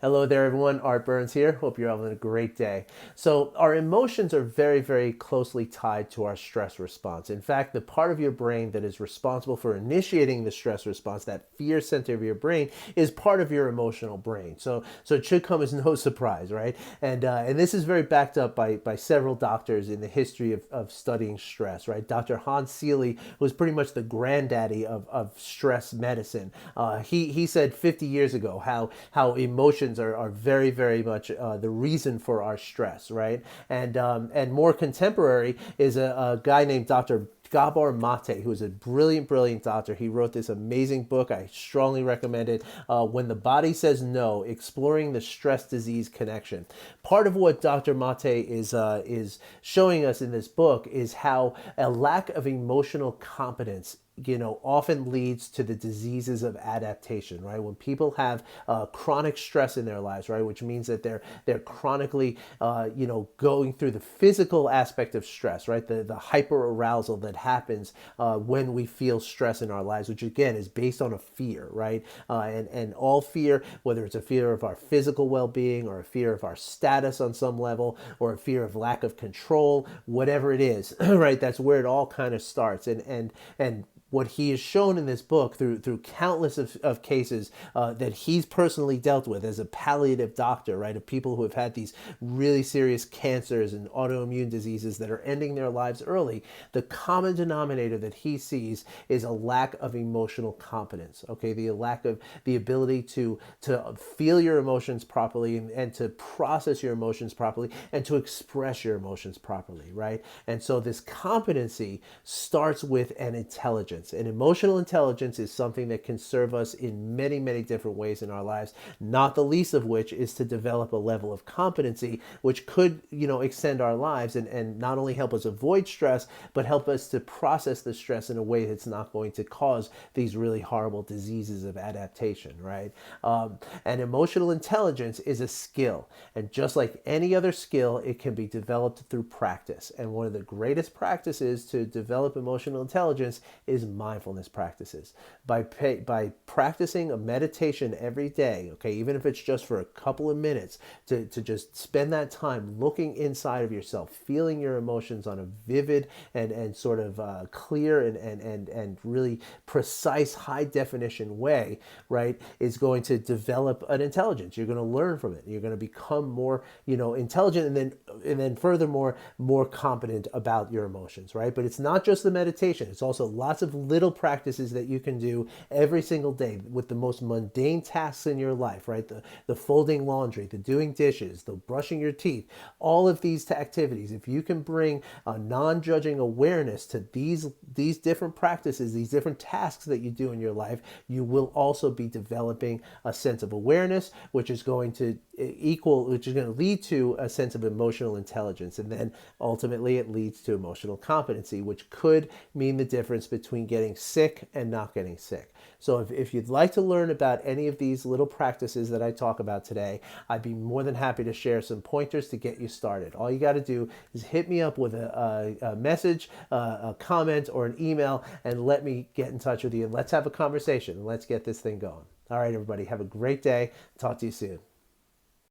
Hello there, everyone. Art Burns here. Hope you're having a great day. So, our emotions are very, very closely tied to our stress response. In fact, the part of your brain that is responsible for initiating the stress response, that fear center of your brain, is part of your emotional brain. So it should come as no surprise, right? And this is very backed up by several doctors in the history of studying stress, right? Dr. Hans Slee was pretty much the granddaddy of stress medicine. He said 50 years ago how emotions are very, very much the reason for our stress, right? And more contemporary is a guy named Dr. Gabor Mate, who is a brilliant, brilliant doctor. He wrote this amazing book. I strongly recommend it. When the Body Says No, Exploring the Stress Disease Connection. Part of what Dr. Mate is showing us in this book is how a lack of emotional competence often leads to the diseases of adaptation, right? When people have chronic stress in their lives, right, which means that they're chronically, going through the physical aspect of stress, right, the hyper arousal that happens when we feel stress in our lives, which again is based on a fear, right, and all fear, whether it's a fear of our physical well-being or a fear of our status on some level or a fear of lack of control, whatever it is, right, that's where it all kind of starts, and what he has shown in this book through countless of cases that he's personally dealt with as a palliative doctor, right, of people who have had these really serious cancers and autoimmune diseases that are ending their lives early, the common denominator that he sees is a lack of emotional competence, okay, the lack of the ability to feel your emotions properly and to process your emotions properly and to express your emotions properly, right? And so this competency starts with an intelligence. And emotional intelligence is something that can serve us in many, many different ways in our lives, not the least of which is to develop a level of competency, which could, extend our lives and not only help us avoid stress, but help us to process the stress in a way that's not going to cause these really horrible diseases of adaptation, right? And emotional intelligence is a skill. And just like any other skill, it can be developed through practice. And one of the greatest practices to develop emotional intelligence is mindfulness practices. By practicing a meditation every day, okay, even if it's just for a couple of minutes, to just spend that time looking inside of yourself, feeling your emotions on a vivid and sort of clear and really precise, high definition way, right, is going to develop an intelligence. You're going to learn from it. You're going to become more, intelligent and then furthermore, more competent about your emotions, right? But it's not just the meditation. It's also lots of little practices that you can do every single day with the most mundane tasks in your life, right? The folding laundry, the doing dishes, the brushing your teeth, all of these activities. If you can bring a non-judging awareness to these different practices, these different tasks that you do in your life, you will also be developing a sense of awareness, which is going to lead to a sense of emotional intelligence. And then ultimately it leads to emotional competency, which could mean the difference between getting sick and not getting sick. So if you'd like to learn about any of these little practices that I talk about today, I'd be more than happy to share some pointers to get you started. All you got to do is hit me up with a message, a comment, or an email, and let me get in touch with you. And let's have a conversation and let's get this thing going. All right, everybody, have a great day. Talk to you soon.